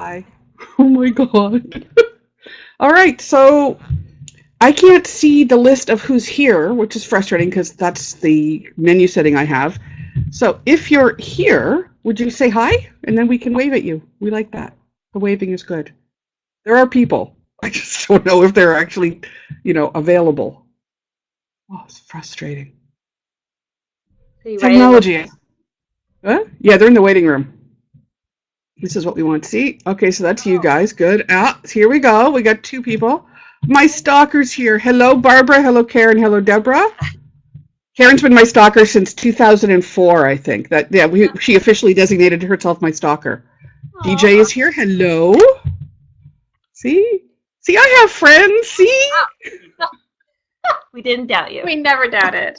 Hi. Oh my God. All right, so I can't see the list of who's here, which is frustrating because that's the menu setting I have. So if you're here, would you say hi? And then we can wave at you. We like that. The waving is good. There are people. I just don't know if they're actually, available. Oh, it's frustrating. Are you ready to go? Technology. Huh? Yeah, they're in the waiting room. This is what we want to see. Okay, so that's you Oh, guys. Good. Here we go. We got two people. My stalker's here. Hello, Barbara. Hello, Karen. Hello, Deborah. Karen's been my stalker since 2004, I think. She officially designated herself my stalker. DJ aw. is here. Hello. See? See, I have friends. See? We didn't doubt you. We never doubted.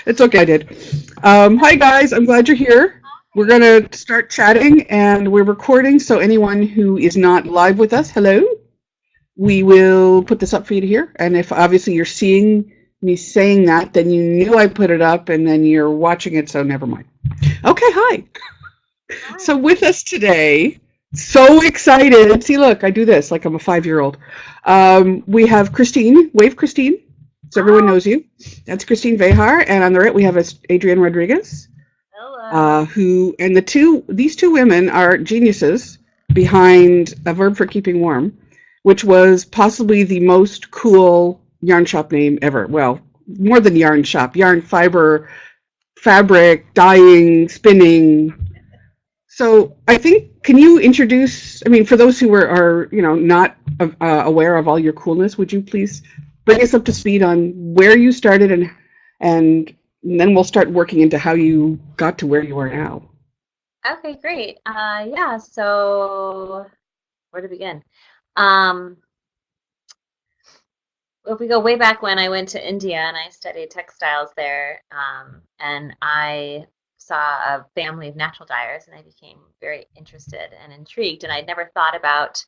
It's okay, I did. Hi, guys. I'm glad you're here. We're going to start chatting, and we're recording, so anyone who is not live with us, hello. We will put this up for you to hear, and if obviously you're seeing me saying that, then you knew I put it up, and then you're watching it, so never mind. Okay, hi. So with us today, so excited. See, look, I do this like I'm a 5-year-old. We have Christine. Wave, Christine. So everyone knows you. That's Christine Vehar, and on the right we have Adrienne Rodriguez. Hello. These two women are geniuses behind A Verb for Keeping Warm, which was possibly the most cool yarn shop name ever. Well, more than yarn shop, yarn fiber, fabric, dyeing, spinning. So I think, can you introduce, for those who are not aware of all your coolness, would you please bring us up to speed on where you started and then we'll start working into how you got to where you are now. Okay, great. Yeah, so where to begin? If we go way back when, I went to India and I studied textiles there, and I saw a family of natural dyers, and I became very interested and intrigued, and I'd never thought about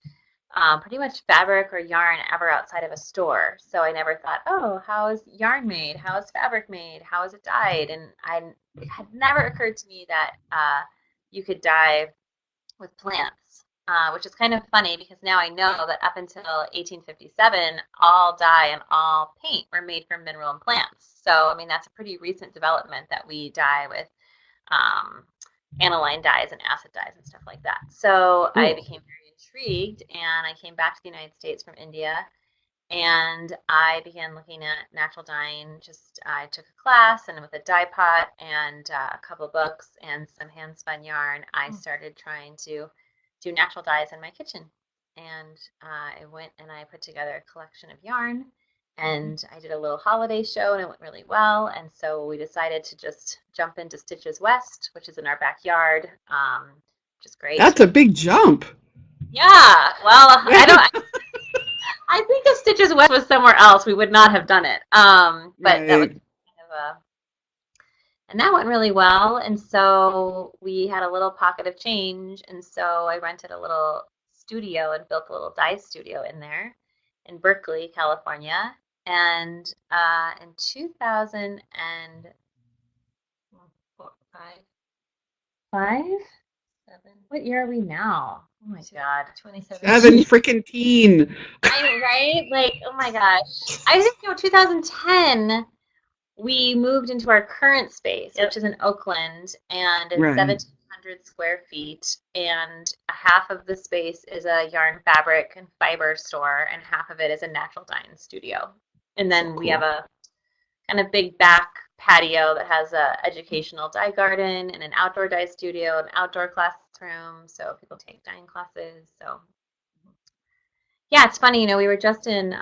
pretty much fabric or yarn ever outside of a store. So I never thought, oh, how is yarn made? How is fabric made? How is it dyed? And it had never occurred to me that you could dye with plants, which is kind of funny because now I know that up until 1857, all dye and all paint were made from mineral and plants. So, that's a pretty recent development that we dye with aniline dyes and acid dyes and stuff like that. So I became very intrigued, and I came back to the United States from India, and I began looking at natural dyeing. I took a class, and with a dye pot and a couple of books and some hand spun yarn, I started trying to do natural dyes in my kitchen. And I went and I put together a collection of yarn, and I did a little holiday show, and it went really well. And so we decided to just jump into Stitches West, which is in our backyard, which is great. That's a big jump. Yeah, well, I think if Stitches West was somewhere else, we would not have done it. But Right. that was kind of and that went really well. And so we had a little pocket of change, and so I rented a little studio and built a little dye studio in there in Berkeley, California. And in 2005. What year are we now? Oh my God, 2017. 7 freaking teen. Right? Like, oh my gosh. I think 2010 we moved into our current space, which is in Oakland, and it's 1,700 square feet, and half of the space is a yarn, fabric, and fiber store, and half of it is a natural dyeing studio. And then we have a kind of big back patio that has a educational dye garden and an outdoor dye studio, an outdoor classroom, so people take dyeing classes. So yeah, it's funny, we were just in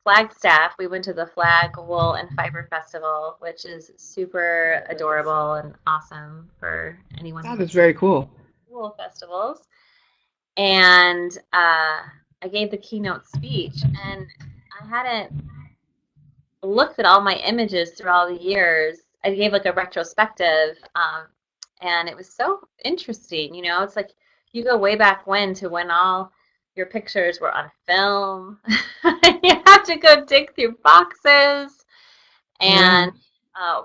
Flagstaff. We went to the Flag Wool and Fiber Festival, which is super adorable and awesome for anyone. That is very cool. Wool festivals. And I gave the keynote speech, and I hadn't looked at all my images through all the years. I gave like a retrospective, and it was so interesting. It's like you go way back when to when all your pictures were on film. You have to go dig through boxes and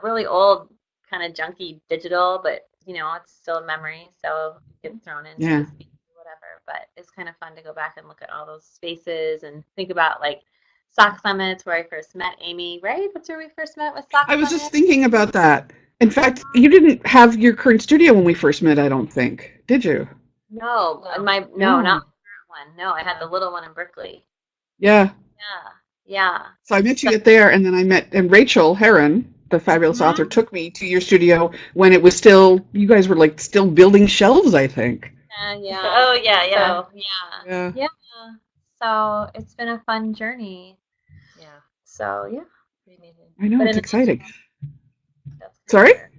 really old kind of junky digital, but it's still a memory, so it gets thrown into Yeah. the space or whatever. But it's kind of fun to go back and look at all those spaces and think about like Sock Summits where I first met Amy, right? That's where we first met with Sock I was just Summit. thinking about that. In fact, you didn't have your current studio when we first met, I don't think. Did you? No, no, No. not my current one. No, I had the little one in Berkeley. Yeah. Yeah, yeah. So I met So, you there, and then and Rachel Heron, the fabulous author, mhm. took me to your studio when it was still, you guys were like still building shelves, I think. Yeah. Oh, yeah, yeah. So, yeah. Yeah. Yeah. So it's been a fun journey. Yeah. So, yeah. Pretty amazing. I know, But it's in a exciting. nutshell, that's kind of Sorry? where.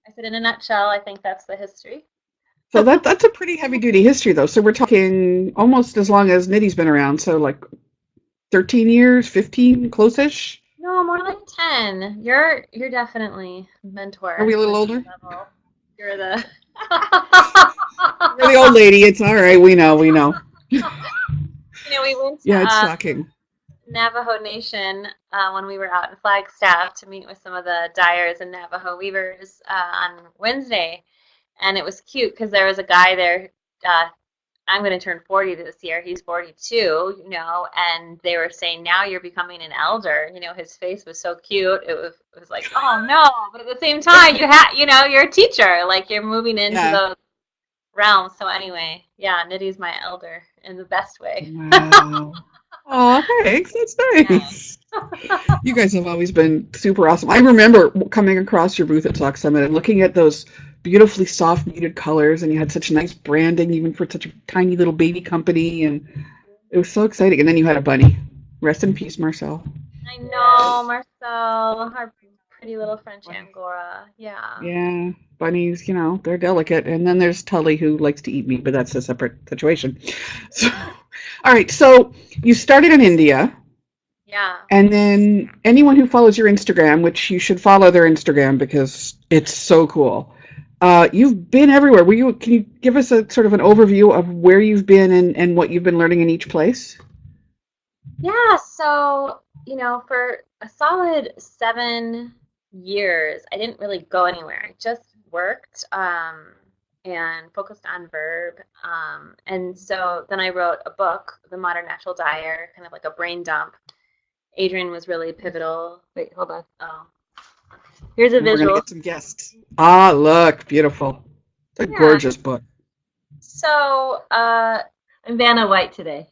I said in a nutshell, I think that's the history. So that's a pretty heavy duty history though. So we're talking almost as long as Knitty's been around. So like 13 years, 15, close-ish. No, more like 10. You're definitely mentor Are we a little with older? that level. You're the We're the old lady. It's all right. We know. we went Yeah, it's to shocking. Navajo Nation when we were out in Flagstaff to meet with some of the dyers and Navajo weavers on Wednesday. And it was cute because there was a guy there. I'm going to turn 40 this year. He's 42, and they were saying, now you're becoming an elder. His face was so cute. It was like, oh no. But at the same time, you're a teacher. Like you're moving into those realms. So anyway, yeah, Nitty's my elder in the best way. Wow. Oh, thanks. That's nice. You guys have always been super awesome. I remember coming across your booth at Sock Summit and looking at those beautifully soft muted colors, and you had such nice branding even for such a tiny little baby company, and it was so exciting. And then you had a bunny. Rest in peace, Marcel. I know, Marcel, our pretty little French Angora. Yeah. Yeah, bunnies, they're delicate. And then there's Tully who likes to eat meat, but that's a separate situation. So, all right, so you started in India. Yeah. And then anyone who follows your Instagram, which you should follow their Instagram because it's so cool. You've been everywhere. Can you give us a sort of an overview of where you've been and what you've been learning in each place? Yeah, so, for a solid 7 years, I didn't really go anywhere. I just worked and focused on verb. And so then I wrote a book, The Modern Natural Dyer, kind of like a brain dump. Adrian was really pivotal. Wait, hold on. Oh, Here's a We're going visual. to get some guests. Ah, look, beautiful. It's a gorgeous book. So, I'm Vanna White today.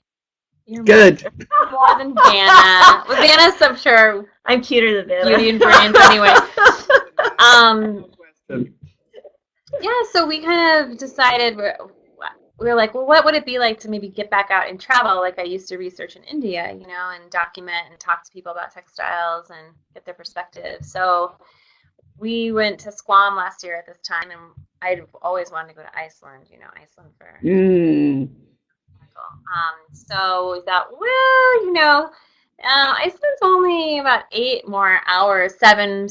you're Good. more than Vanna. Well, Vanna's, I'm sure, I'm cuter than Vanna. beauty and brains anyway. Yeah, so we kind of decided we were like, well, what would it be like to maybe get back out and travel like I used to research in India, and document and talk to people about textiles and get their perspective. So we went to Squam last year at this time, and I'd always wanted to go to Iceland, Iceland for so we thought, well, Iceland's only about 8 more hours, 7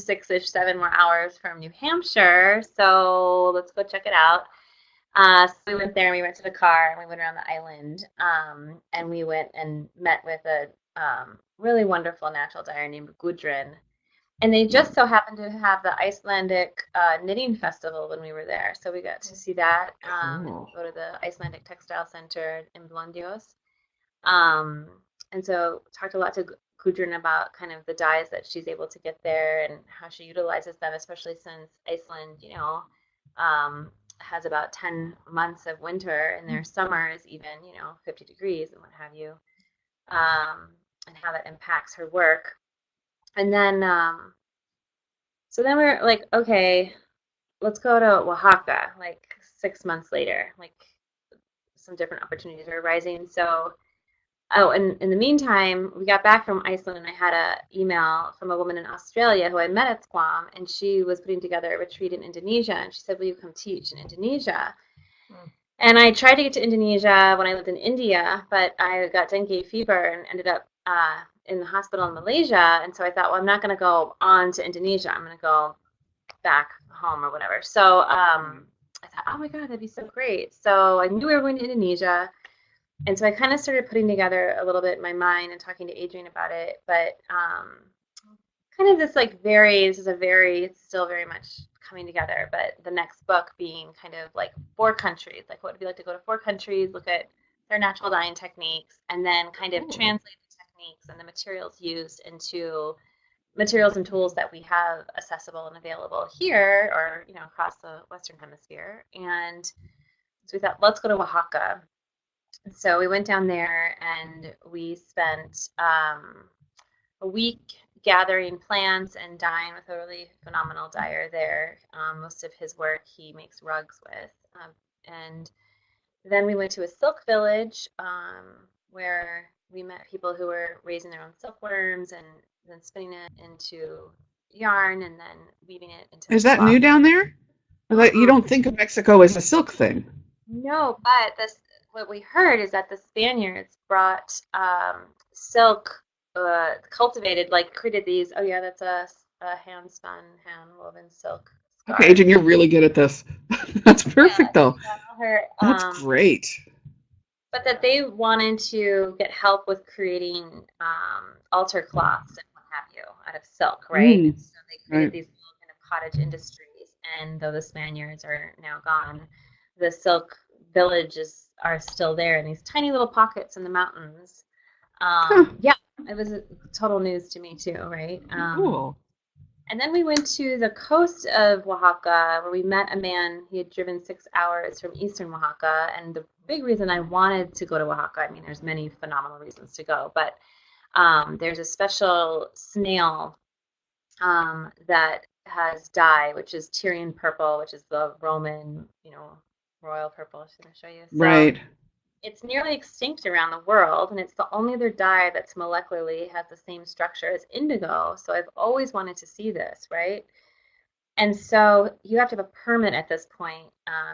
more hours from New Hampshire, so let's go check it out. So we went there and we rented a car and we went around the island, and we went and met with a really wonderful natural dyer named Gudrun. And they just so happened to have the Icelandic knitting festival when we were there. So we got to see that and go to the Icelandic Textile Center in Blönduós. And so talked a lot to Gudrun about kind of the dyes that she's able to get there and how she utilizes them, especially since Iceland, has about 10 months of winter and their summer is even, 50 degrees and what have you, and how that impacts her work. And then, so then we're like, okay, let's go to Oaxaca, like 6 months later, like some different opportunities are arising. So, and in the meantime, we got back from Iceland and I had an email from a woman in Australia who I met at Squam, and she was putting together a retreat in Indonesia, and she said, will you come teach in Indonesia? And I tried to get to Indonesia when I lived in India, but I got dengue fever and ended up in the hospital in Malaysia. And so I thought, well, I'm not going to go on to Indonesia. I'm going to go back home or whatever. So I thought, oh my God, that'd be so great. So I knew we were going to Indonesia. And so I kind of started putting together a little bit in my mind and talking to Adrian about it, but kind of this like it's still very much coming together, but the next book being kind of like 4 countries, like what would it be like to go to 4 countries, look at their natural dyeing techniques, and then kind of translate the techniques and the materials used into materials and tools that we have accessible and available here or, across the Western Hemisphere. And so we thought, let's go to Oaxaca. So we went down there and we spent a week gathering plants and dyeing with a really phenomenal dyer there. Most of his work he makes rugs with. And then we went to a silk village where we met people who were raising their own silkworms and then spinning it into yarn and then weaving it into. Is that new down there? You don't think of Mexico as a silk thing. No, but what we heard is that the Spaniards brought silk cultivated, like created these. Oh yeah, that's a hand-spun, hand-woven silk scarf. Okay, Jen, you're really good at this. That's perfect, though. That's great. But that they wanted to get help with creating altar cloths and what have you out of silk, right? And so they created these little kind of cottage industries. And though the Spaniards are now gone, the silk villages are still there in these tiny little pockets in the mountains. Yeah, it was total news to me too, right? Cool. And then we went to the coast of Oaxaca where we met a man. He had driven 6 hours from eastern Oaxaca. And the big reason I wanted to go to Oaxaca, I mean, there's many phenomenal reasons to go, but there's a special snail that has dye, which is Tyrian purple, which is the Roman, royal purple. I'm going to show you. So, right. It's nearly extinct around the world, and it's the only other dye that's molecularly has the same structure as indigo. So I've always wanted to see this, right? And so you have to have a permit at this point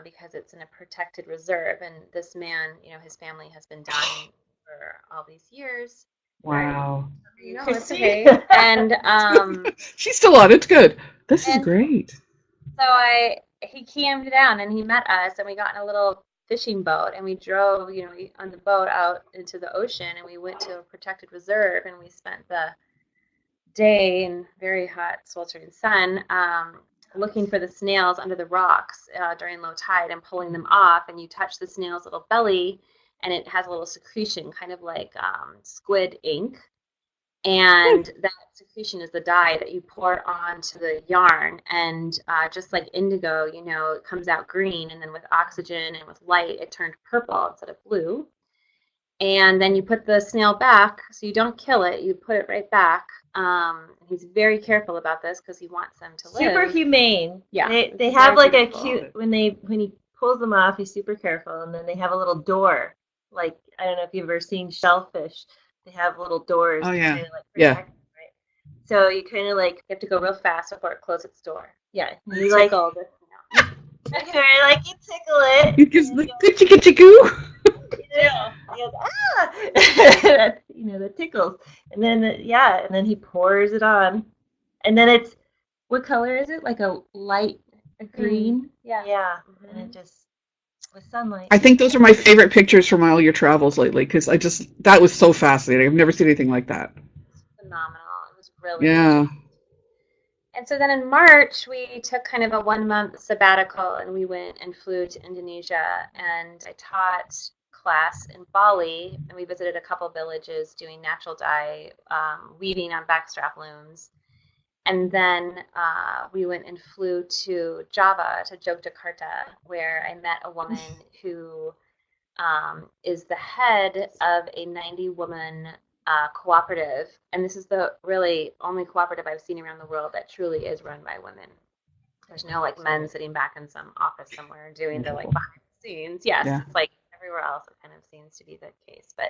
because it's in a protected reserve. And this man, his family has been dying for all these years. Wow. It's okay. And she's still on. It's good. This is great. So he came down and he met us, and we got in a little fishing boat and we drove, on the boat out into the ocean, and we went to a protected reserve, and we spent the day in very hot, sweltering sun looking for the snails under the rocks during low tide and pulling them off. And you touch the snail's little belly, and it has a little secretion, kind of like squid ink. And that secretion is the dye that you pour onto the yarn. And just like indigo, it comes out green, and then with oxygen and with light, it turned purple instead of blue. And then you put the snail back, so you don't kill it, you put it right back. He's very careful about this because he wants them to live. Super humane. Yeah. They have like a cute, when he pulls them off, he's super careful. And then they have a little door. Like, I don't know if you've ever seen shellfish. They have little doors. Oh, yeah. To protect them, right? So you kind of you have to go real fast before it closes its door. Yeah. You tickle this. You tickle it. You just goo. Yeah. He goes, ah! That tickles. And then, and then he pours it on. And then it's, what color is it? Like a light green? Yeah. Yeah. Mm-hmm. And it just, with sunlight. I think those are my favorite pictures from all your travels lately, because that was so fascinating. I've never seen anything like that. Phenomenal. It was really good. And so then in March, we took kind of a 1-month sabbatical, and we went and flew to Indonesia, and I taught class in Bali, and we visited a couple villages doing natural dye, weaving on backstrap looms. And then we went and flew to Java, to Yogyakarta, where I met a woman who is the head of a 90-woman cooperative. And this is the really only cooperative I've seen around the world that truly is run by women. There's no men sitting back in some office somewhere doing the behind the scenes. Yes, it's like everywhere else it kind of seems to be the case. But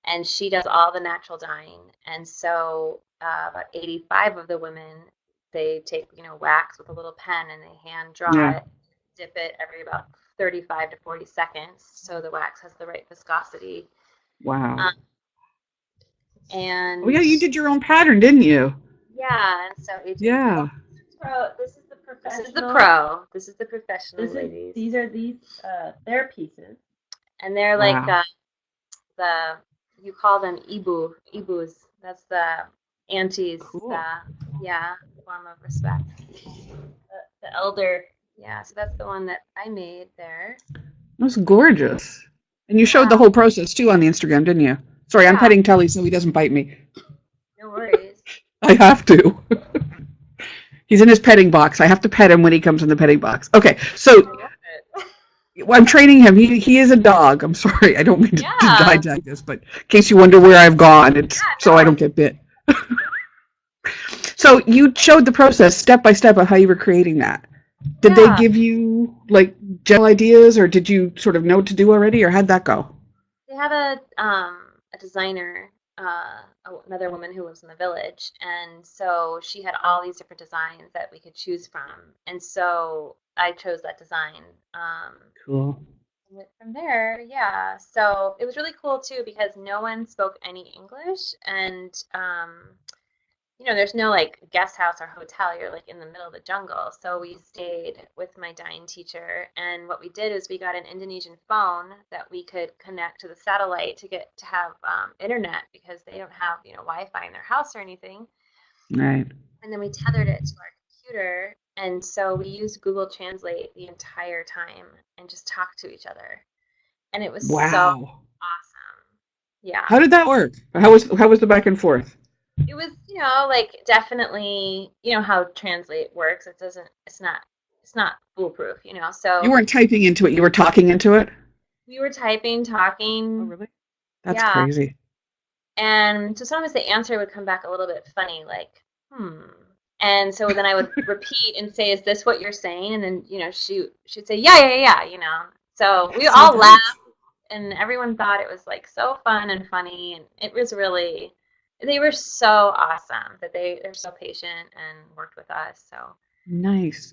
and she does all the natural dyeing. And so about 85 of the women, they take, wax with a little pen and they hand draw it, dip it every about 35 to 40 seconds so the wax has the right viscosity. Wow. And you did your own pattern, didn't you? Yeah. And so this is the professional. This is the pro. This is the professional ladies. These are their pieces. And they're like you call them ibus. That's the auntie's, Cool. form of respect. The elder. Yeah, so that's the one that I made there. That's gorgeous. And you showed the whole process too on the Instagram, didn't you? Sorry, I'm petting Telly so he doesn't bite me. No worries. I have to. He's in his petting box. I have to pet him when he comes in the petting box. Okay, so I'm training him. He is a dog. I'm sorry. I don't mean to hijack this, but in case you wonder where I've gone, it's so I don't get bit. So you showed the process step by step of how you were creating that. Did they give you like general ideas, or did you sort of know what to do already, or how'd that go? They have a designer, another woman who lives in the village, and so she had all these different designs that we could choose from, and so I chose that design. Cool. And went from there, yeah. So it was really cool too because no one spoke any English, and there's no like guest house or hotel. You're like in the middle of the jungle. So we stayed with my dying teacher, and what we did is we got an Indonesian phone that we could connect to the satellite to have internet because they don't have Wi-Fi in their house or anything. Right. And then we tethered it to our computer, and so we used Google Translate the entire time and just talked to each other, and it was so awesome. Yeah. How did that work? How was the back and forth? It was, like definitely, how Translate works. It's not foolproof, so. You weren't typing into it, you were talking into it? We were talking. Oh, really? That's crazy. And so sometimes the answer would come back a little bit funny, like, And so then I would repeat and say, is this what you're saying? And then, she'd say, yeah. So we all laughed, and everyone thought it was like so fun and funny, and it was really. They were so awesome that they're so patient and worked with us. So nice.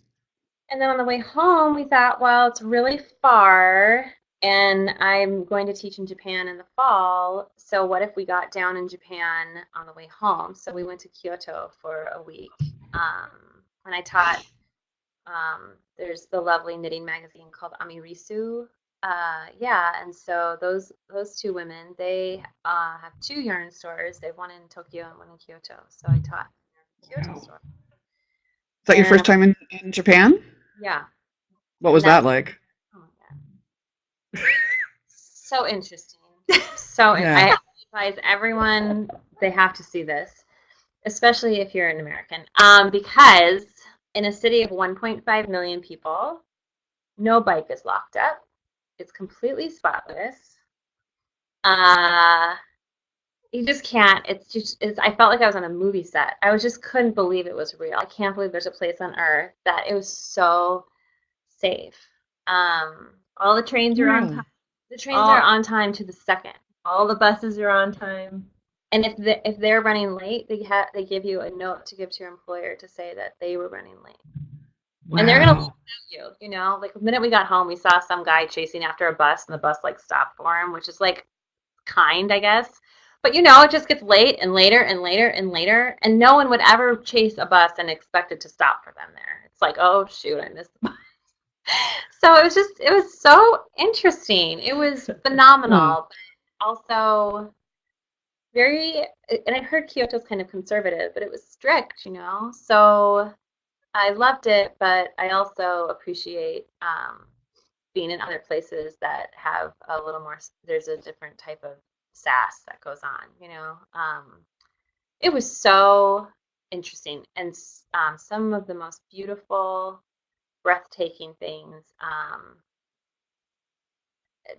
And then on the way home, we thought, well, it's really far, and I'm going to teach in Japan in the fall. So what if we got down in Japan on the way home? So we went to Kyoto for a week, and I taught. There's the lovely knitting magazine called Amirisu. And so those two women, they have two yarn stores. They have one in Tokyo and one in Kyoto. So I taught in the Kyoto store. Is that your first time in Japan? Yeah. What was that like? Oh my God. So interesting. I advise everyone, they have to see this, especially if you're an American, because in a city of 1.5 million people, no bike is locked up. It's completely spotless. You just can't. I felt like I was on a movie set. I just couldn't believe it was real. I can't believe there's a place on Earth that it was so safe. All the trains are on time. The trains are on time to the second. All the buses are on time. And if they're running late, they give you a note to give to your employer to say that they were running late. Wow. And they're going to look at you, Like the minute we got home, we saw some guy chasing after a bus, and the bus like stopped for him, which is like kind, I guess. But it just gets late and later and later and later, and no one would ever chase a bus and expect it to stop for them there. It's like, oh shoot, I missed the bus. So it was so interesting. It was phenomenal, but also very. And I heard Kyoto's kind of conservative, but it was strict, So. I loved it, but I also appreciate being in other places that have a little more. There's a different type of sass that goes on. It was so interesting, and some of the most beautiful, breathtaking things.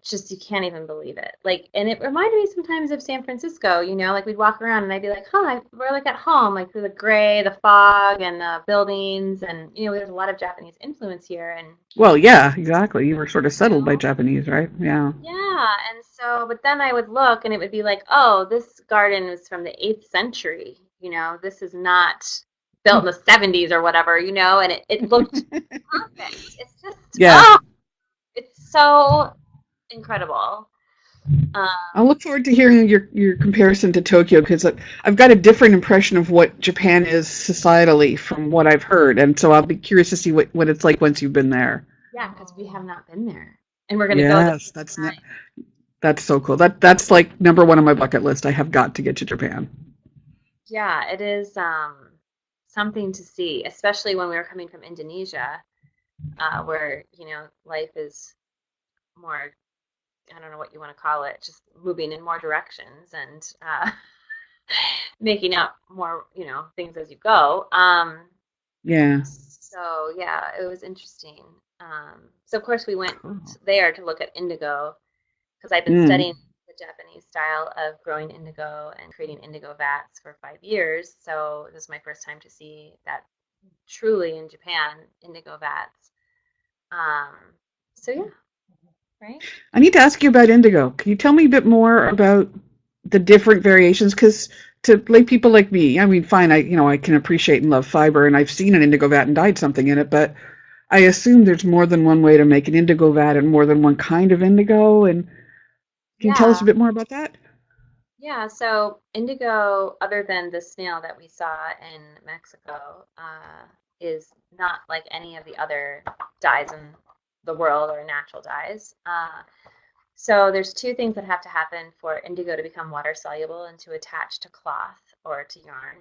Just you can't even believe it. And it reminded me sometimes of San Francisco, like we'd walk around and I'd be like, we're like at home, like through the gray, the fog, and the buildings, and there's a lot of Japanese influence here. And well, yeah, exactly. You were sort of settled by Japanese, right? Yeah. Yeah, and so, but then I would look and it would be like, oh, this garden is from the 8th century. This is not built in the 70s or whatever, and it looked perfect. It's just it's so incredible. I'll look forward to hearing your comparison to Tokyo, because I've got a different impression of what Japan is societally from what I've heard, and so I'll be curious to see what it's like once you've been there. Yeah, because we have not been there, and we're going to go. Yes, that's so cool. That's like number one on my bucket list. I have got to get to Japan. Yeah, it is something to see, especially when we were coming from Indonesia, where, life is more, I don't know what you want to call it, just moving in more directions and making up more, things as you go. Yeah. So yeah, it was interesting. So of course we went Cool. there to look at indigo because I've been Mm. studying the Japanese style of growing indigo and creating indigo vats for 5 years. So this is my first time to see that truly in Japan, indigo vats. Um, so yeah, right? I need to ask you about indigo. Can you tell me a bit more about the different variations? Because to lay people like me, I mean, fine, I can appreciate and love fiber, and I've seen an indigo vat and dyed something in it, but I assume there's more than one way to make an indigo vat and more than one kind of indigo. And can you tell us Yeah, a bit more about that? yeah. So indigo, other than the snail that we saw in Mexico, is not like any of the other dyes in the world or natural dyes. So there's two things that have to happen for indigo to become water soluble and to attach to cloth or to yarn.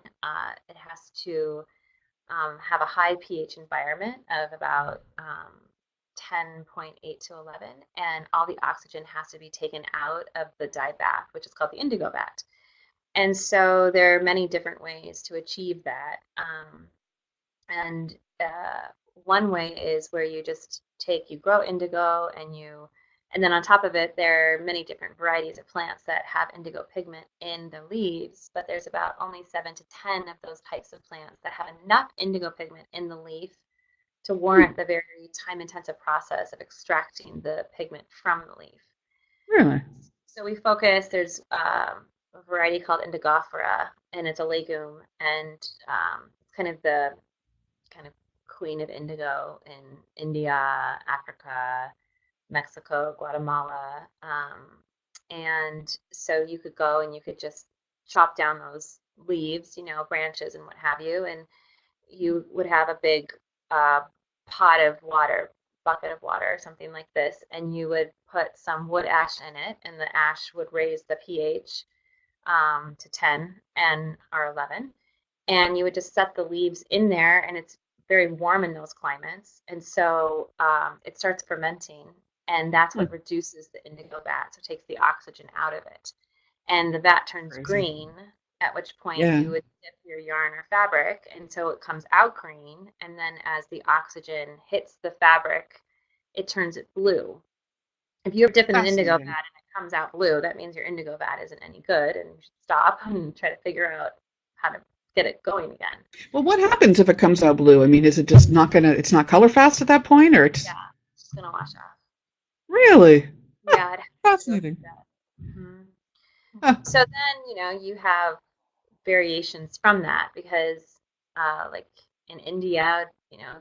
It has to have a high pH environment of about 10.8 to 11, and all the oxygen has to be taken out of the dye bath, which is called the indigo vat. And so there are many different ways to achieve that. And one way is where you grow indigo and then on top of it, there are many different varieties of plants that have indigo pigment in the leaves, but there's about only 7 to 10 of those types of plants that have enough indigo pigment in the leaf to warrant the very time-intensive process of extracting the pigment from the leaf. Really? So there's a variety called Indigofera, and it's a legume, and it's kind of queen of indigo in India, Africa, Mexico, Guatemala. And so you could go and you could just chop down those leaves, branches and what have you, and you would have a big uh, pot of water, bucket of water, something like this, and you would put some wood ash in it, and the ash would raise the pH to 10 and or 11, and you would just set the leaves in there, and it's very warm in those climates, and so it starts fermenting, and that's Hmm. what reduces the indigo vat, so it takes the oxygen out of it, and the vat turns Crazy. green, at which point Yeah. you would dip your yarn or fabric, and so it comes out green, and then as the oxygen hits the fabric, it turns it blue. If you dip in an indigo vat Fascinating. and it comes out blue, that means your indigo vat isn't any good, and you should stop and try to figure out how to get it going again. Well, what happens if it comes out blue? I mean, is it just not it's not color fast at that point, or Yeah, it's it's just gonna wash off. really? Huh, Yeah, it has to go fascinating. through that. Huh. So then, you have variations from that because, like in India,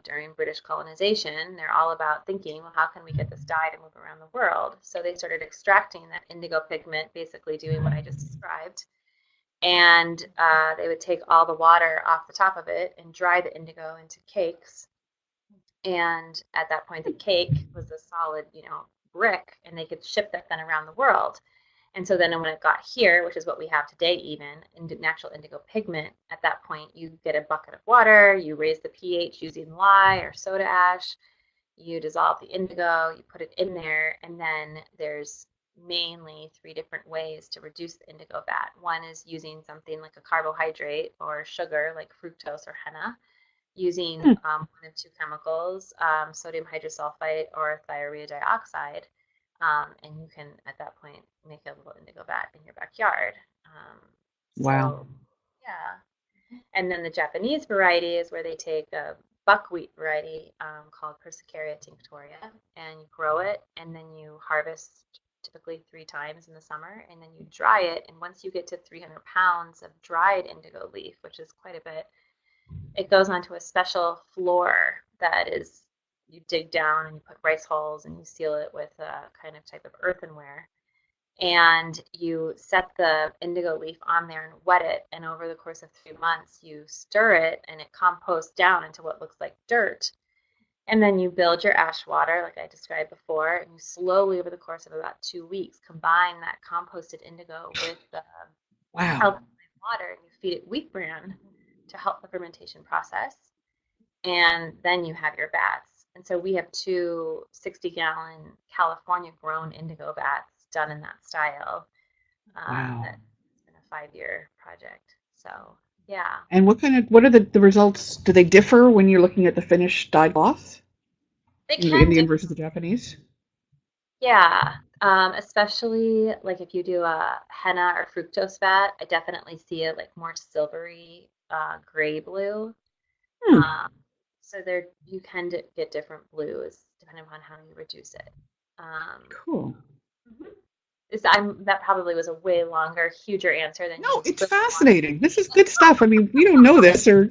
during British colonization, they're all about thinking, well, how can we get this dye to move around the world? So they started extracting that indigo pigment, basically doing what I just described. And they would take all the water off the top of it and dry the indigo into cakes. And at that point, the cake was a solid, brick, and they could ship that then around the world. And so then when it got here, which is what we have today, even natural indigo pigment, at that point you get a bucket of water, you raise the pH using lye or soda ash, you dissolve the indigo, you put it in there, and then there's mainly three different ways to reduce the indigo vat. One is using something like a carbohydrate or sugar like fructose or henna, using Hmm. one of two chemicals, sodium hydrosulfite or thiourea dioxide, and you can, at that point, make a little indigo vat in your backyard. Wow. So, yeah. And then the Japanese variety is where they take a buckwheat variety called Persicaria tinctoria, and you grow it, and then you harvest typically 3 times in the summer, and then you dry it. And once you get to 300 pounds of dried indigo leaf, which is quite a bit, it goes onto a special floor that is, you dig down and you put rice hulls and you seal it with a kind of type of earthenware, and you set the indigo leaf on there and wet it, and over the course of 3 months you stir it and it composts down into what looks like dirt, and then you build your ash water like I described before, and you slowly over the course of about 2 weeks combine that composted indigo with the Wow. alkaline water and you feed it wheat bran to help the fermentation process. And then you have your vats. And so we have 2 60-gallon California-grown indigo vats done in that style. Wow. It's been a 5-year project. So, yeah. And what are the results? Do they differ when you're looking at the finished dyed cloth? They The can Indian versus the Japanese? Yeah, especially like if you do a henna or fructose vat, I definitely see it like more silvery, gray blue. So there you can get different blues depending on how you reduce it. Cool. That probably was a way longer, huger answer than No, you it's really fascinating. This is good stuff. I mean, we don't know this, or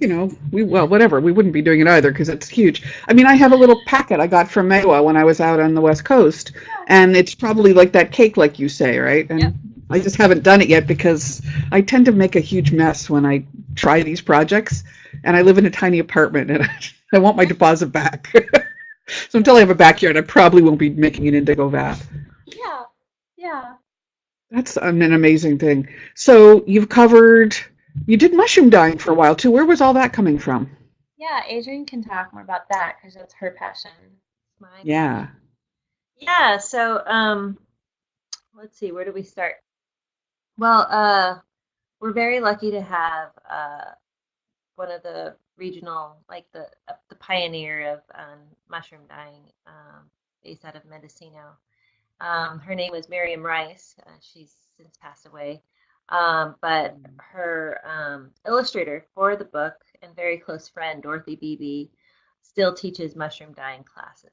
whatever. We wouldn't be doing it either because it's huge. I mean, I have a little packet I got from Mewa when I was out on the West Coast, and it's probably like that cake, like you say, right? And Yep. I just haven't done it yet because I tend to make a huge mess when I try these projects, and I live in a tiny apartment, and I want my deposit back. So until I have a backyard, I probably won't be making an indigo vat. Yeah, yeah. That's an amazing thing. So you did mushroom dyeing for a while too. Where was all that coming from? Yeah, Adrienne can talk more about that because that's her passion. Mine. Yeah. Yeah, so let's see, where do we start? Well, we're very lucky to have one of the regional, like the pioneer of mushroom dyeing, based out of Mendocino. Her name was Miriam Rice. She's since passed away. But her illustrator for the book and very close friend, Dorothy Beebe, still teaches mushroom dyeing classes.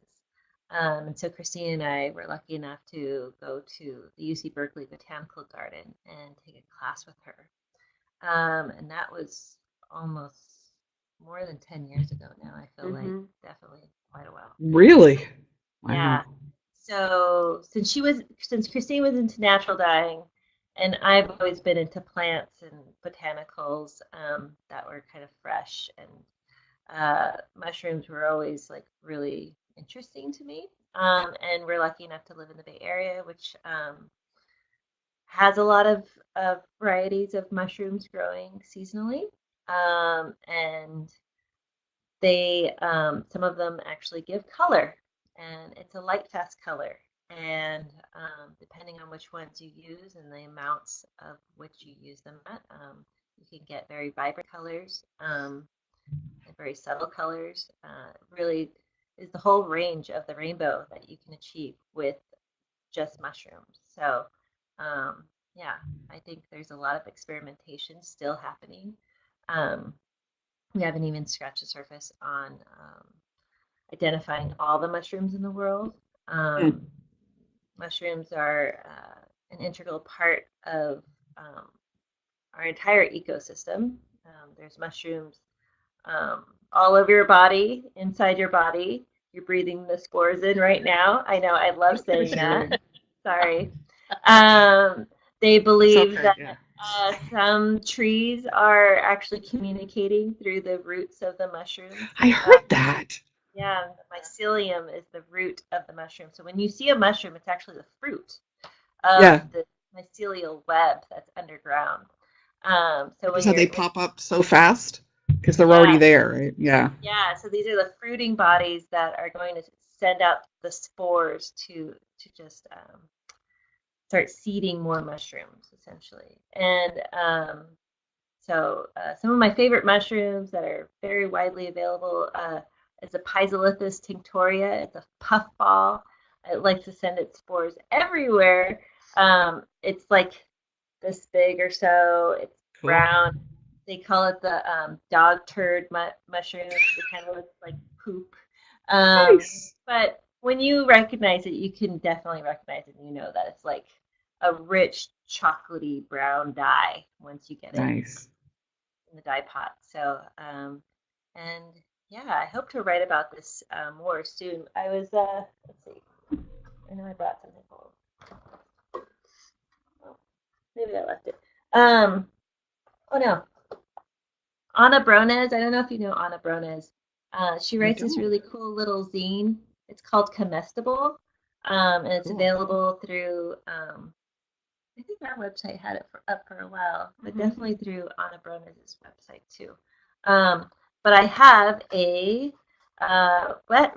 And so Christine and I were lucky enough to go to the UC Berkeley Botanical Garden and take a class with her. And that was almost more than 10 years ago now. I feel like definitely quite a while. Really? Wow. Yeah. So since Christine was into natural dyeing, and I've always been into plants and botanicals that were kind of fresh, and mushrooms were always like really interesting to me. And we're lucky enough to live in the Bay Area, which has a lot of varieties of mushrooms growing seasonally, and they some of them actually give color, and it's a light fast color, and depending on which ones you use and the amounts of which you use them at, you can get very vibrant colors, and very subtle colors. Really is the whole range of the rainbow that you can achieve with just mushrooms. So yeah, I think there's a lot of experimentation still happening. We haven't even scratched the surface on identifying all the mushrooms in the world. Mushrooms are an integral part of our entire ecosystem. There's mushrooms all over your body, inside your body. You're breathing the spores in right now. I know, I love saying that. Sorry. They believe that some trees are actually communicating through the roots of the mushroom. I heard that. Yeah, the mycelium is the root of the mushroom. So when you see a mushroom, it's actually the fruit of the mycelial web that's underground. So when they pop up so fast because they're already there, right? Yeah. Yeah. So these are the fruiting bodies that are going to send out the spores to just start seeding more mushrooms, essentially. And so some of my favorite mushrooms that are very widely available is the Physolithus tinctoria. It's a puffball. It likes to send its spores everywhere. It's like this big or so. It's brown. They call it the dog turd mushroom. It kind of looks like poop. Nice. But when you recognize it, you can definitely recognize it, and you know that it's like a rich chocolatey brown dye once you get it in the dye pot. So and yeah, I hope to write about this more soon. I was let's see, I know I brought something home. Oh, maybe I left it. Oh no, Anna Brones. I don't know if you know Anna Brones. She writes this really cool little zine. It's called Comestible, and it's available through I think our website had it up for a while, but definitely through Anna Broner's website too. But I have a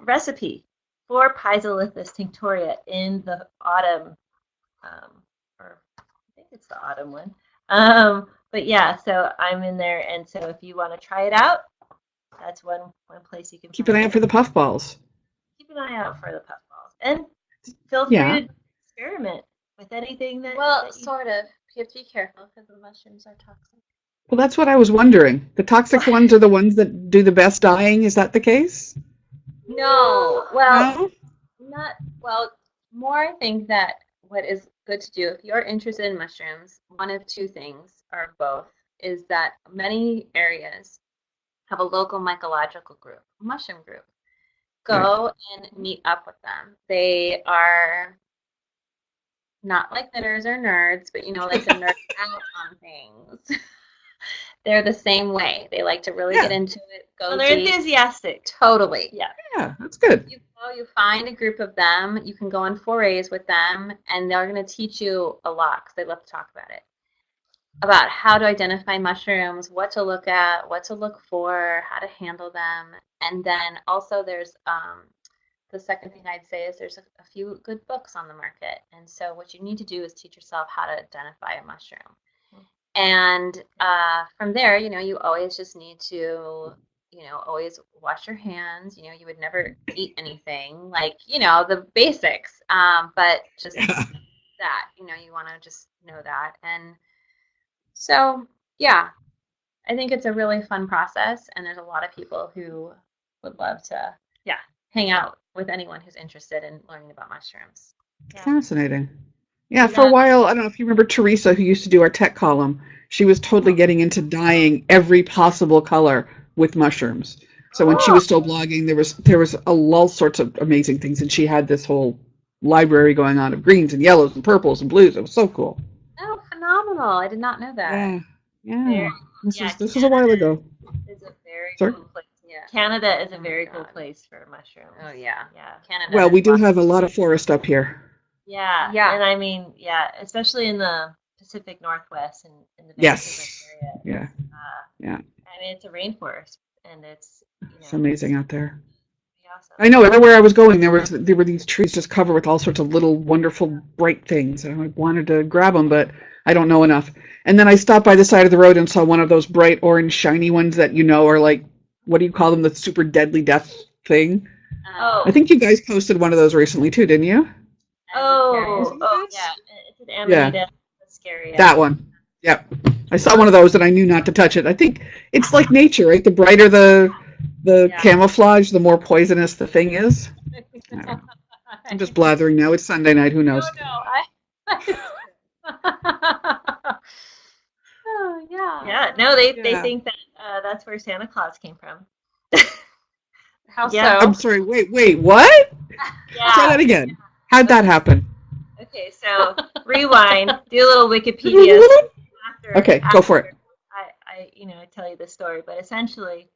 recipe for Piezolythus tinctoria in the autumn, or I think it's the autumn one. But yeah, so I'm in there, and so if you want to try it out, that's one place you can keep an eye out for the puffballs. Keep an eye out for the puffballs, and feel free to experiment with anything that. Well, sort of. You have to be careful because the mushrooms are toxic. Well, that's what I was wondering. The toxic ones are the ones that do the best dyeing. Is that the case? No. Well, no? more I think that what is good to do if you're interested in mushrooms, one of two things, or both, is that many areas have a local mycological group, mushroom group. Go and meet up with them. They are not like knitters or nerds, but like the nerds out on things. They're the same way. They like to really get into it. They're enthusiastic. Totally. Yeah, that's good. You find a group of them. You can go on forays with them, and they're going to teach you a lot because they love to talk about it. About how to identify mushrooms, what to look at, what to look for, how to handle them. And then also there's the second thing I'd say is there's a few good books on the market. And so what you need to do is teach yourself how to identify a mushroom. And from there, you always just need to, always wash your hands. You would never eat anything like, the basics. But just that, you want to just know that. And so, yeah, I think it's a really fun process. And there's a lot of people who would love to, hang out with anyone who's interested in learning about mushrooms. Fascinating. Yeah, for a while, I don't know if you remember Teresa, who used to do our tech column. She was totally getting into dyeing every possible color with mushrooms. So when she was still blogging, there was all sorts of amazing things, and she had this whole library going on of greens and yellows and purples and blues. It was so cool. Oh, phenomenal! I did not know that. Yeah. This was a while ago. It's a very cool place. Yeah. Canada is a very cool place for mushrooms. Oh yeah. Canada. Well, we do have a lot of forest up here. Yeah. And I mean, especially in the Pacific Northwest and in the Vancouver area. Yeah. I mean, it's a rainforest, and it's it's amazing out there. Awesome. I know everywhere I was going, there were these trees just covered with all sorts of little wonderful bright things, and I wanted to grab them, but I don't know enough. And then I stopped by the side of the road and saw one of those bright orange shiny ones that are like, what do you call them? The super deadly death thing. Oh. I think you guys posted one of those recently too, didn't you? Oh yeah. It's an Amanita muscaria. That one. Yep. I saw one of those and I knew not to touch it. I think it's like nature, right? The brighter the camouflage, the more poisonous the thing is. I'm just blathering now. It's Sunday night. Who knows? Oh, yeah. Yeah. No, they think that that's where Santa Claus came from. How so? I'm sorry. Wait. What? Yeah. Say that again. How'd that happen? Okay, so rewind. Do a little Wikipedia. Okay, go for it. I tell you the story, but essentially,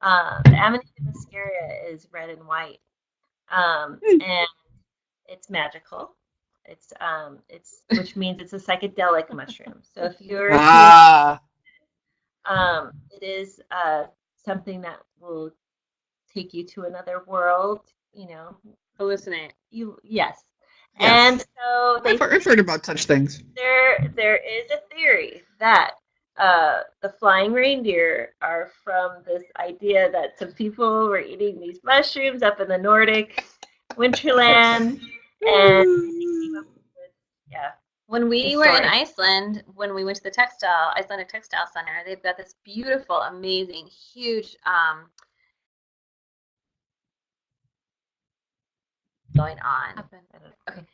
the Amanita muscaria is red and white, and it's magical. It's which means it's a psychedelic mushroom. So if you're it is something that will take you to another world. Hallucinate. Yes. And so I've heard about such things. There is a theory that the flying reindeer are from this idea that some people were eating these mushrooms up in the Nordic winterland, and when we were in Iceland, when we went to the Icelandic Textile Center, they've got this beautiful, amazing, huge going on. Okay.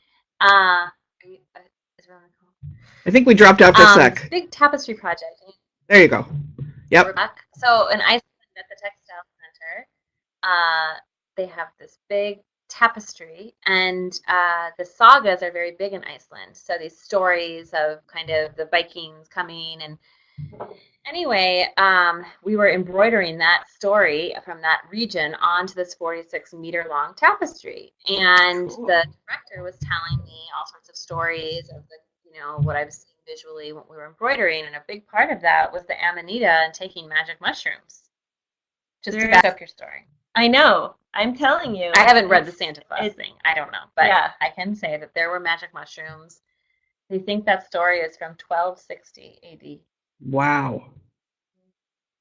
Is it on the call? I think we dropped out for a sec. Big tapestry project. There you go. Yep. We're back. So in Iceland at the Textile Center, they have this big tapestry, and the sagas are very big in Iceland. So these stories of kind of the Vikings coming, and anyway, we were embroidering that story from that region onto this 46-meter long tapestry, and the director was telling me all sorts of stories of what I've seen visually when we were embroidering, and a big part of that was the Amanita and taking magic mushrooms. Just to back up your story. I know. I'm telling you. I haven't read the Santa Claus thing. I don't know. But yeah. I can say that there were magic mushrooms. They think that story is from 1260 AD. Wow.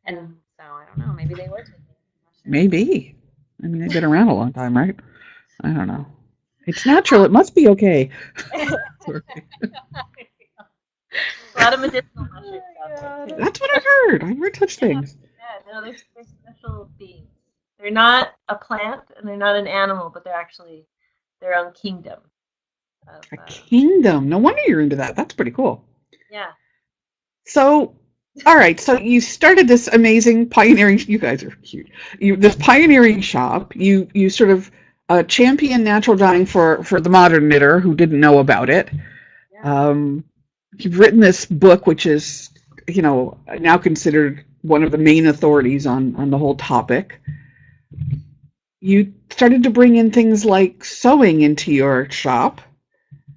And so I don't know. Maybe they were taking mushrooms. Maybe. I mean, they've been around a long time, right? I don't know. It's natural. It must be okay. A lot of medicinal mushrooms out there. That's what I've heard. I've heard such things. Yeah, no, they're special beings. They're not a plant and they're not an animal, but they're actually their own kingdom. A kingdom. No wonder you're into that. That's pretty cool. Yeah. So, all right. So you started this amazing pioneering. You guys are cute. This pioneering shop. You sort of champion natural dyeing for the modern knitter who didn't know about it. Yeah. You've written this book, which is now considered one of the main authorities on the whole topic. You started to bring in things like sewing into your shop.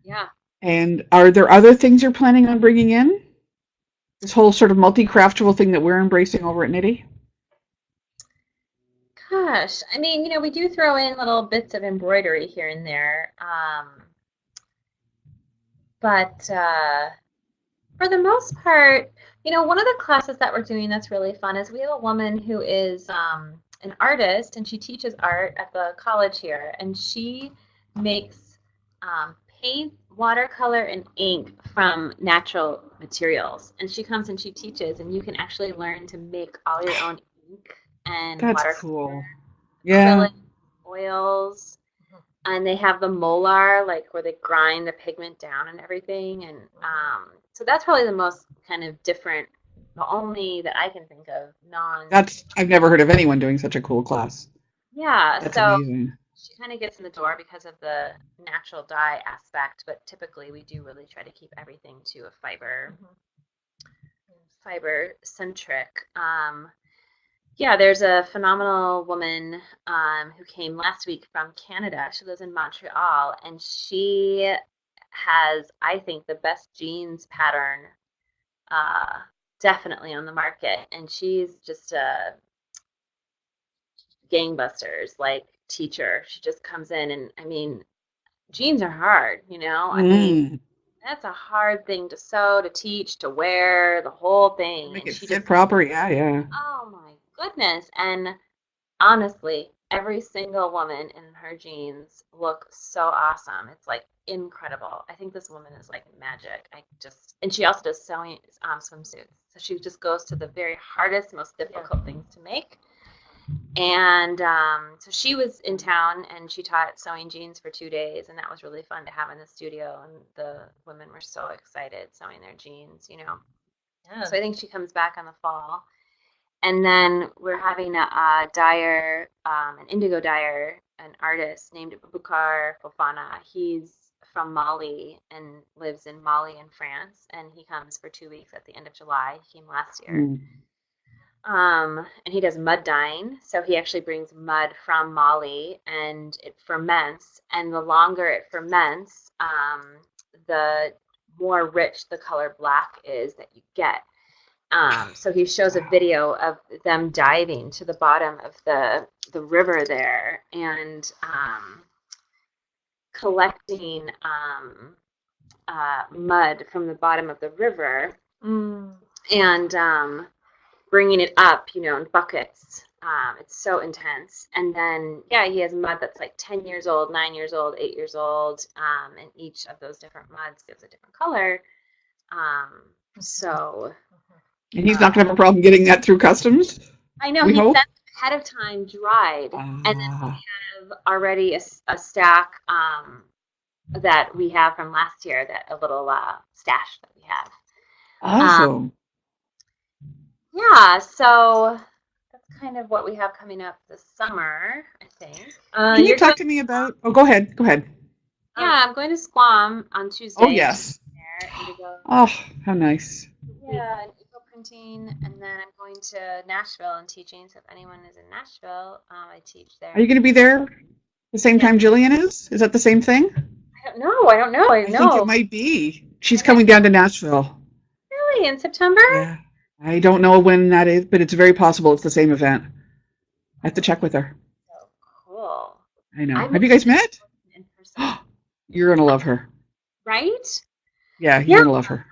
Yeah. And are there other things you're planning on bringing in? This whole sort of multi-craftable thing that we're embracing over at Knitty? Gosh, I mean, we do throw in little bits of embroidery here and there. But for the most part, one of the classes that we're doing that's really fun is we have a woman who is an artist, and she teaches art at the college here, and she makes paint, watercolor, and ink from natural materials. And she comes and she teaches, and you can actually learn to make all your own ink and watercolor. Cool. Yeah. Acrylic, oils. And they have the molar, like where they grind the pigment down and everything. And so that's probably the most kind of different, the only that I can think of I've never heard of anyone doing such a cool class. Yeah. That's so amazing. She kind of gets in the door because of the natural dye aspect, but typically we do really try to keep everything to a fiber centric. Yeah, there's a phenomenal woman who came last week from Canada. She lives in Montreal, and she has, I think, the best jeans pattern definitely on the market. And she's just a gangbusters, like, teacher. She just comes in, and I mean, jeans are hard, I mean, that's a hard thing to sew, to teach, to wear, the whole thing. Make it fit proper, yeah. Oh my goodness. And honestly, every single woman in her jeans look so awesome. It's like incredible. I think this woman is like magic. And she also does sewing swimsuits. So she just goes to the very hardest, most difficult things to make. And so she was in town, and she taught sewing jeans for 2 days, and that was really fun to have in the studio. And the women were so excited sewing their jeans, Yeah. So I think she comes back in the fall. And then we're having a dyer, an indigo dyer, an artist named Bukar Fofana. He's from Mali and lives in Mali in France, and he comes for 2 weeks at the end of July. He came last year. And he does mud dyeing, so he actually brings mud from Mali, and it ferments, and the longer it ferments, the more rich the color black is that you get. So he shows a video of them diving to the bottom of the river there and collecting mud from the bottom of the river and bringing it up, in buckets. It's so intense. And then, he has mud that's like 10 years old, 9 years old, 8 years old, and each of those different muds gives a different color. And he's not going to have a problem getting that through customs? I know. He sent ahead of time dried. And then we have already a stack that we have from last year, a little stash that we have. Awesome. Yeah, so that's kind of what we have coming up this summer, I think. Can you talk to me about... Oh, go ahead. Yeah, I'm going to Squam on Tuesday. Oh, yes. Oh, how nice. Yeah, and eco printing, and then I'm going to Nashville and teaching. So if anyone is in Nashville, I teach there. Are you going to be there the same time Jillian is? Is that the same thing? I don't know. I think it might be. She's coming down to Nashville. Really? In September? Yeah. I don't know when that is, but it's very possible it's the same event. I have to check with her. So cool. I know. I'm Have you guys met? in person. You're going to love her. Right? Yeah, Yeah. you're going to love her.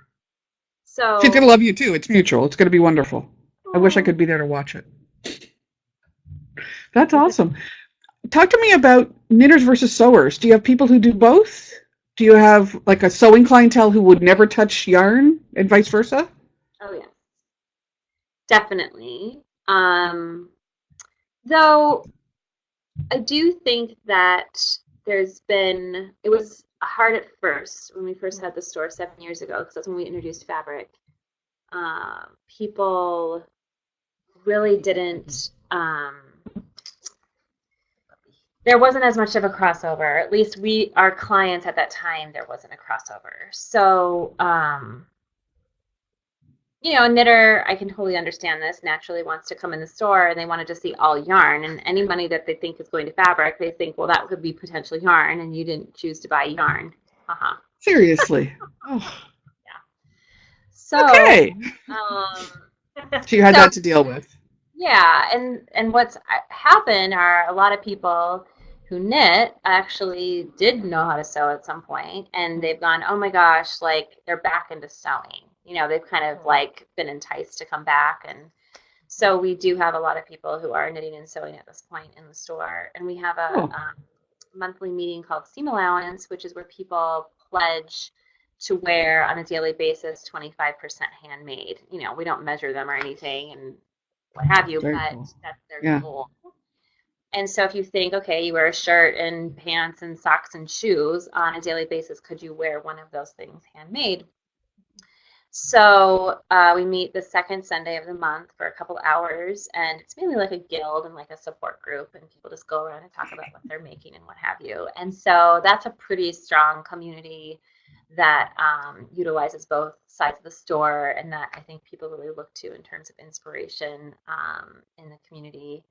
So She's going to love you too. It's mutual. It's going to be wonderful. I wish I could be there to watch it. That's awesome. Talk to me about knitters versus sewers. Do you have people who do both? Do you have like a sewing clientele who would never touch yarn and vice versa? Oh yeah, definitely. Though I do think that it was hard at first when we first had the store 7 years ago, because that's when we introduced fabric. People really didn't, there wasn't as much of a crossover. At least our clients at that time, there wasn't a crossover. So, a knitter, I can totally understand this, naturally wants to come in the store and they want to just see all yarn. And any money that they think is going to fabric, they think, well, that could be potential yarn, and you didn't choose to buy yarn. Seriously. Oh. Yeah. So, okay. So you had that to deal with. Yeah, and what's happened are a lot of people who knit actually did know how to sew at some point, and they've gone, oh my gosh, like they're back into sewing. They've kind of like been enticed to come back, and so we do have a lot of people who are knitting and sewing at this point in the store, and we have a monthly meeting called Seam Allowance, which is where people pledge to wear on a daily basis 25% handmade. We don't measure them or anything, and what have you, Very but cool. that's their goal. And so if you think, okay, you wear a shirt and pants and socks and shoes on a daily basis, could you wear one of those things handmade? So we meet the second Sunday of the month for a couple hours, and it's mainly like a guild and like a support group, and people just go around and talk about what they're making and what have you. And so that's a pretty strong community that utilizes both sides of the store, and that I think people really look to in terms of inspiration in the community.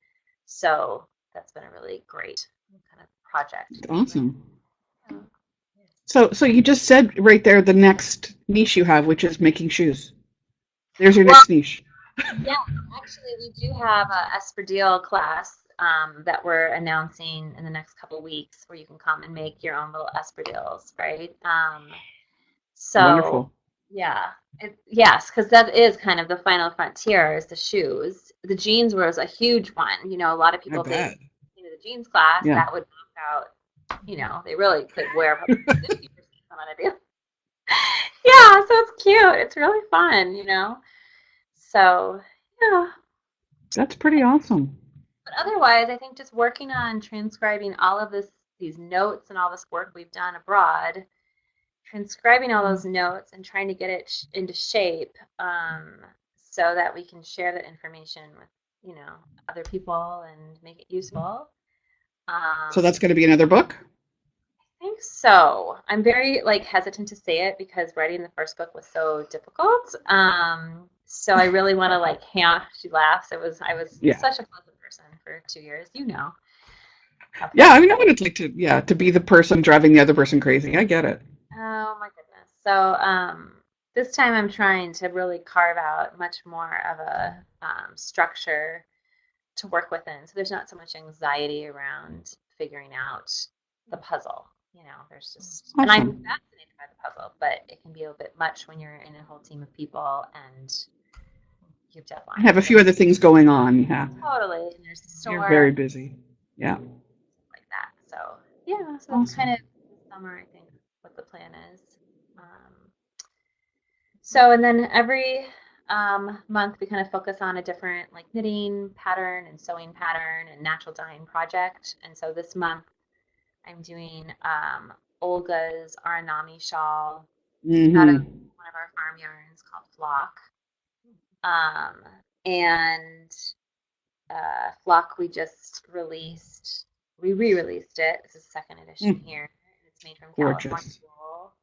So that's been a really great kind of project. Awesome. So you just said right there the next niche you have, which is making shoes. There's your next niche. Yeah, actually, we do have a Espadrille class that we're announcing in the next couple of weeks, where you can come and make your own little espadrilles, right? So wonderful. Yeah, yes, because that is kind of the final frontier is the shoes. The jeans was a huge one. A lot of people think the jeans class that would knock out. They really could wear probably 50% of what I do. Yeah, so it's cute. It's really fun. So yeah, that's pretty awesome. But otherwise, I think just working on transcribing all of these notes and all this work we've done abroad, transcribing all those notes and trying to get it into shape so that we can share that information with other people and make it useful. So that's going to be another book? I think so. I'm very hesitant to say it because writing the first book was so difficult. So I really want to she laughs. I was such a pleasant person for 2 years. Yeah, I mean, I would like to be the person driving the other person crazy. I get it. Oh my goodness. So this time I'm trying to really carve out much more of a structure to work within. So there's not so much anxiety around figuring out the puzzle. There's just, awesome. And I'm fascinated by the puzzle, but it can be a bit much when you're in a whole team of people and you've deadlines. Have a few other things going on. Yeah. Totally. And there's the store. You're very busy. Yeah. Like that. So yeah, so that's kind of the summer, I think, what the plan is. So, and then every month we kind of focus on a different knitting pattern and sewing pattern and natural dyeing project. And so this month I'm doing Olga's Aranami shawl out of one of our farm yarns called Flock. And Flock we just released. We re-released it. This is the second edition here. It's made from California wool.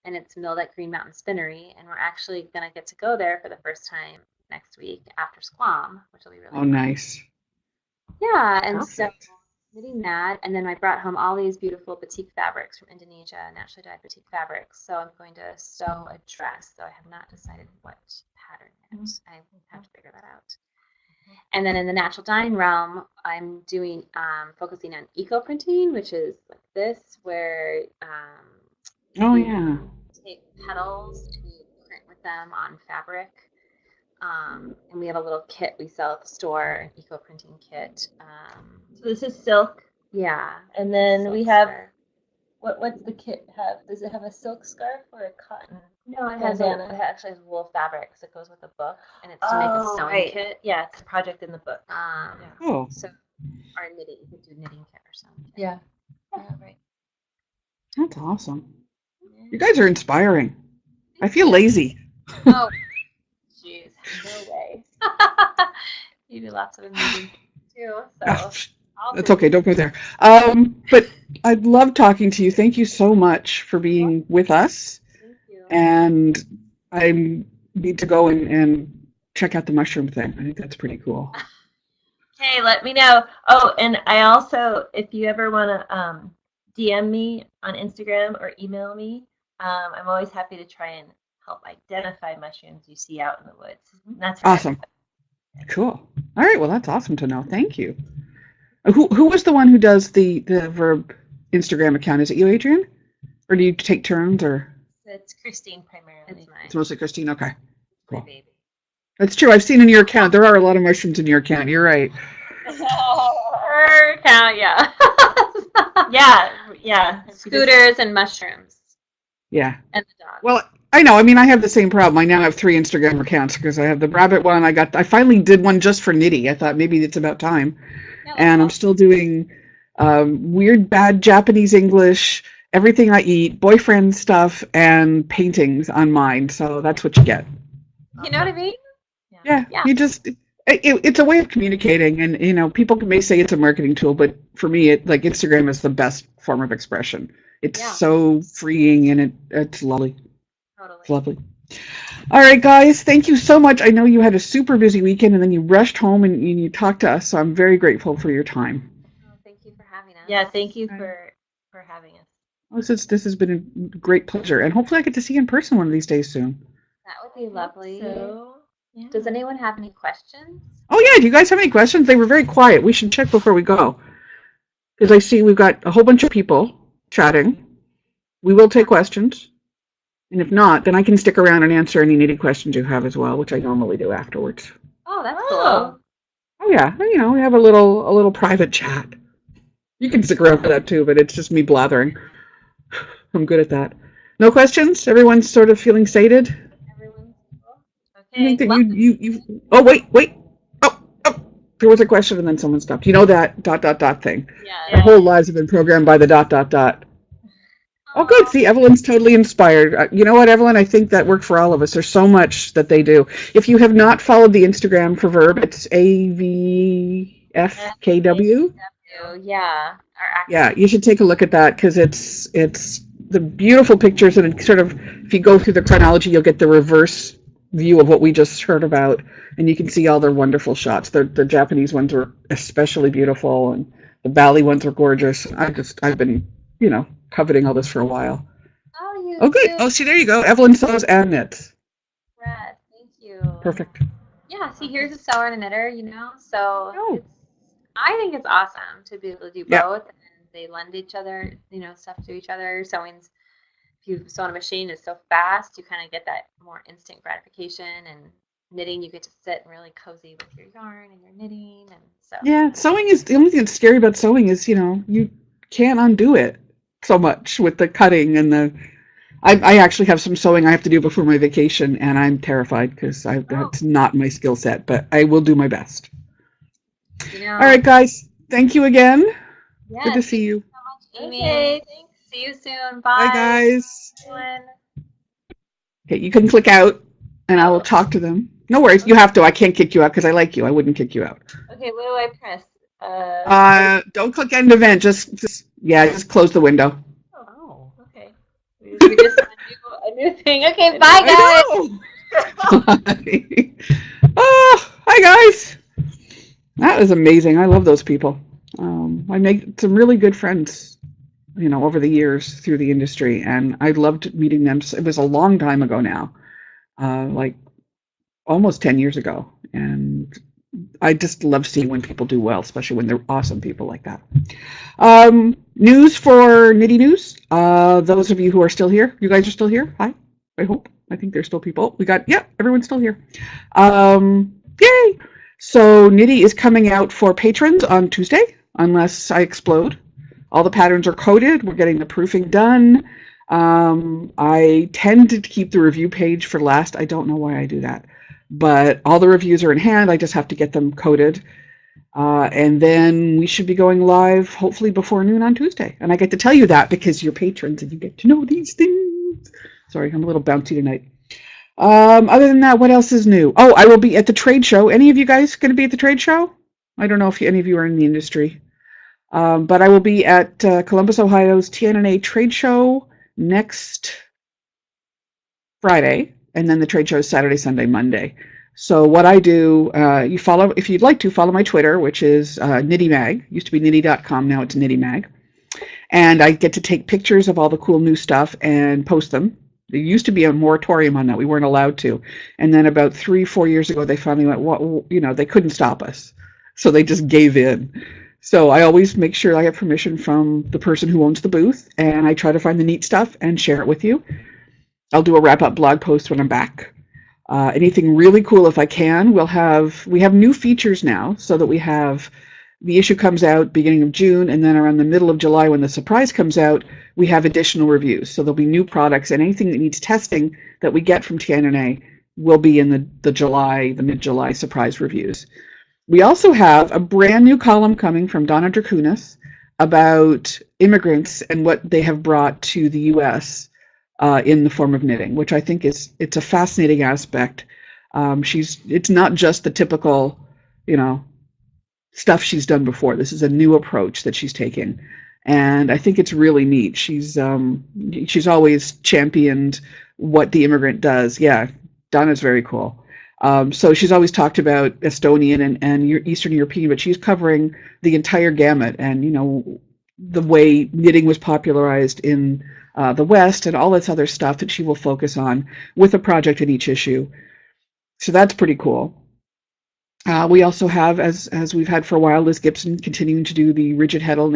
And it's milled at Green Mountain Spinnery. And we're actually going to get to go there for the first time next week after Squam, which will be really fun. Nice. Yeah, and Perfect. knitting that, and then I brought home all these beautiful batik fabrics from Indonesia, naturally dyed batik fabrics. So I'm going to sew a dress. So I have not decided what pattern yet. I have to figure that out. And then in the natural dyeing realm, I'm doing focusing on eco printing, which is like this, where you take petals and you print with them on fabric. And we have a little kit we sell at the store, an eco printing kit. So this is silk. Yeah. And then we have what's the kit have? Does it have a silk scarf or a cotton? No, it actually has wool fabrics that goes with the book, and it's to make a sewing kit. Yeah, it's a project in the book. So our knitting, you could do knitting kit or something. Yeah, right. That's awesome. You guys are inspiring. I feel lazy. Oh, jeez, no way. You do lots of amazing too, so. That's okay. Don't go there. But I love talking to you. Thank you so much for being with us. Thank you. And I need to go and check out the mushroom thing. I think that's pretty cool. Okay, let me know. Oh, and I also, if you ever want to DM me on Instagram or email me, I'm always happy to try and help identify mushrooms you see out in the woods. That's awesome. Cool. All right. Well, that's awesome to know. Thank you. Who was the one who does the Verb Instagram account? Is it you, Adrian? Or do you take turns? Or it's Christine primarily. It's mostly Christine. Okay. Cool. Baby. That's true. I've seen in your account. There are a lot of mushrooms in your account. You're right. Her account, yeah. yeah. Scooters and mushrooms. Yeah. And the dog. Well, I know. I mean, I have the same problem. I now have 3 Instagram accounts because I have the rabbit one. I finally did one just for Knitty. I thought maybe it's about time. And I'm still doing weird, bad Japanese English, everything I eat, boyfriend stuff, and paintings on mine. So that's what you get. You know what I mean? Yeah. You just, it's a way of communicating. And, you know, people may say it's a marketing tool, but for me, Instagram is the best form of expression. It's so freeing and it's lovely. Totally. It's lovely. All right, guys, thank you so much. I know you had a super busy weekend and then you rushed home and you talked to us, so I'm very grateful for your time. Oh, thank you for having us. Yeah, thank you for having us. This has been a great pleasure, and hopefully I get to see you in person one of these days soon. That would be lovely. So, yeah. Does anyone have any questions? Oh, yeah, do you guys have any questions? They were very quiet. We should check before we go, because I see we've got a whole bunch of people chatting. We will take questions. And if not, then I can stick around and answer any knitty questions you have as well, which I normally do afterwards. Oh, that's cool. Oh yeah, you know, we have a little private chat. You can stick around for that too, but it's just me blathering. I'm good at that. No questions? Everyone's sort of feeling sated? Everyone's cool. Okay. I think that you oh wait. Oh, there was a question and then someone stopped. You know that ... thing. Yeah. Our whole lives have been programmed by the ... Oh, good. See, Evelyn's totally inspired. You know what, Evelyn? I think that worked for all of us. There's so much that they do. If you have not followed the Instagram for Verb, it's AVFKW. Yeah. Yeah, you should take a look at that because it's the beautiful pictures, and it sort of, if you go through the chronology, you'll get the reverse view of what we just heard about, and you can see all their wonderful shots. The Japanese ones were especially beautiful, and the Bali ones were gorgeous. I've been, you know, coveting all this for a while. Oh, good. Oh, see, there you go. Evelyn sews and knits. Rad. Thank you. Perfect. Yeah, see, here's a sewer and a knitter, you know, so I think it's awesome to be able to do both, and they lend each other, you know, stuff to each other. Sewing's, if you sew on a machine, is so fast, you kind of get that more instant gratification, and knitting, you get to sit and really cozy with your yarn and your knitting, and so. Yeah, sewing is, the only thing that's scary about sewing is, you know, you can't undo it so much with the cutting and the I actually have some sewing I have to do before my vacation, and I'm terrified because that's not my skill set, but I will do my best. You know, all right, guys, thank you again. Yeah, good to see you. So much, Amy. Okay, thanks. See you soon. Bye, guys. Bye. Okay, you can click out and I will talk to them. No worries, you have to. I can't kick you out because I like you. I wouldn't kick you out. Okay, what do I press? Don't click end event. Just close the window. Oh, okay. We just a new thing. Okay, bye, guys. Bye. Oh, hi, guys. That was amazing. I love those people. I made some really good friends, you know, over the years through the industry, and I loved meeting them. It was a long time ago now, like almost 10 years ago, and I just love seeing when people do well, especially when they're awesome people like that. News for Knitty News. Those of you who are still here, you guys are still here. Hi, I hope. I think there's still people. We got, yeah, everyone's still here. Yay! So Knitty is coming out for patrons on Tuesday, unless I explode. All the patterns are coded. We're getting the proofing done. I tend to keep the review page for last. I don't know why I do that. But all the reviews are in hand. I just have to get them coded. And then we should be going live hopefully before noon on Tuesday. And I get to tell you that because you're patrons and you get to know these things. Sorry, I'm a little bouncy tonight. Other than that, what else is new? Oh, I will be at the trade show. Any of you guys going to be at the trade show? I don't know if any of you are in the industry. But I will be at Columbus, Ohio's TNNA trade show next Friday. And then the trade show is Saturday, Sunday, Monday. So what I do, you follow, if you'd like to, follow my Twitter, which is knitty.mag. Used to be knitty.com, now it's knitty.mag. And I get to take pictures of all the cool new stuff and post them. There used to be a moratorium on that. We weren't allowed to. And then about 3-4 years ago, they finally went, well, you know, they couldn't stop us. So they just gave in. So I always make sure I have permission from the person who owns the booth, and I try to find the neat stuff and share it with you. I'll do a wrap-up blog post when I'm back. Anything really cool if I can. We have new features now, so that we have the issue comes out beginning of June, and then around the middle of July when the surprise comes out, we have additional reviews. So there'll be new products, and anything that needs testing that we get from TNNA will be in the mid-July surprise reviews. We also have a brand new column coming from Donna Drakunis about immigrants and what they have brought to the U.S. In the form of knitting, which I think it's a fascinating aspect. It's not just the typical, you know, stuff she's done before. This is a new approach that she's taking, and I think it's really neat. She's always championed what the immigrant does. Yeah, Donna's very cool. So she's always talked about Estonian and Eastern European, but she's covering the entire gamut, and you know, the way knitting was popularized in the West and all this other stuff that she will focus on with a project in each issue. So that's pretty cool. We also have, as we've had for a while, Liz Gibson continuing to do the Rigid Heddle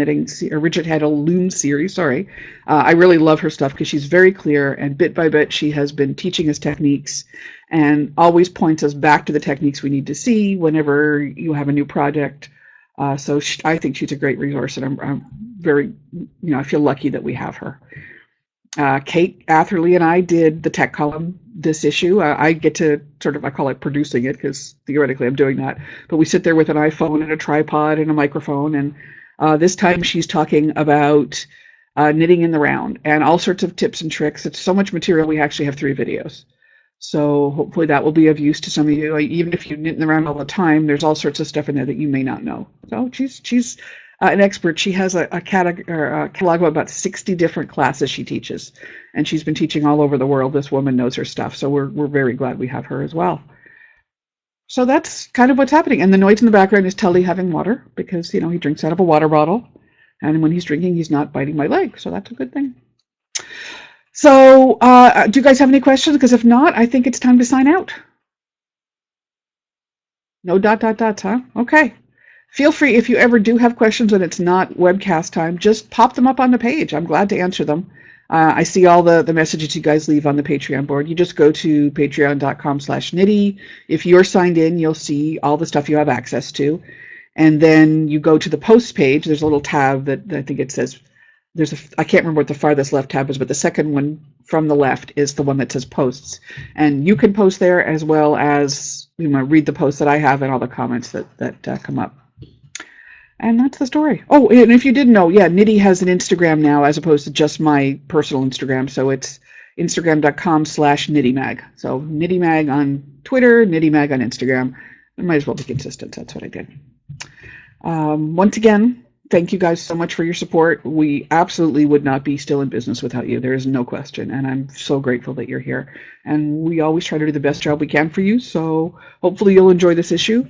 Rigid Heddle Loom series. Sorry, I really love her stuff because she's very clear, and bit by bit she has been teaching us techniques and always points us back to the techniques we need to see whenever you have a new project. So I think she's a great resource, and I'm very, you know, I feel lucky that we have her. Kate Atherley and I did the tech column this issue. I get to I call it producing it because theoretically I'm doing that. But we sit there with an iPhone and a tripod and a microphone. And this time she's talking about knitting in the round and all sorts of tips and tricks. It's so much material. We actually have 3 videos. So hopefully that will be of use to some of you. Even if you knit in the round all the time, there's all sorts of stuff in there that you may not know. So she's an expert. She has a catalog of about 60 different classes she teaches, and she's been teaching all over the world. This woman knows her stuff, so we're very glad we have her as well. So that's kind of what's happening. And the noise in the background is Tully having water because, you know, he drinks out of a water bottle, and when he's drinking, he's not biting my leg, so that's a good thing. So do you guys have any questions? Because if not, I think it's time to sign out. No ... huh? Okay. Feel free, if you ever do have questions and it's not webcast time, just pop them up on the page. I'm glad to answer them. I see all the messages you guys leave on the Patreon board. You just go to patreon.com/knitty. If you're signed in, you'll see all the stuff you have access to. And then you go to the posts page. There's a little tab that I think it says, I can't remember what the farthest left tab is, but the second one from the left is the one that says posts. And you can post there as well as, you know, read the posts that I have and all the comments that come up. And that's the story. Oh, and if you didn't know, yeah, Knitty has an Instagram now as opposed to just my personal Instagram. So it's instagram.com/knittymag. So knittymag on Twitter, knittymag on Instagram. I might as well be consistent. That's what I did. Once again, thank you guys so much for your support. We absolutely would not be still in business without you. There is no question. And I'm so grateful that you're here. And we always try to do the best job we can for you. So hopefully you'll enjoy this issue.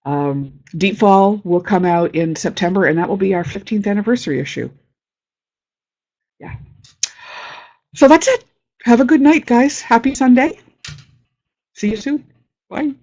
Deep Fall will come out in September, and that will be our 15th anniversary issue. Yeah. So that's it. Have a good night, guys. Happy Sunday. See you soon. Bye.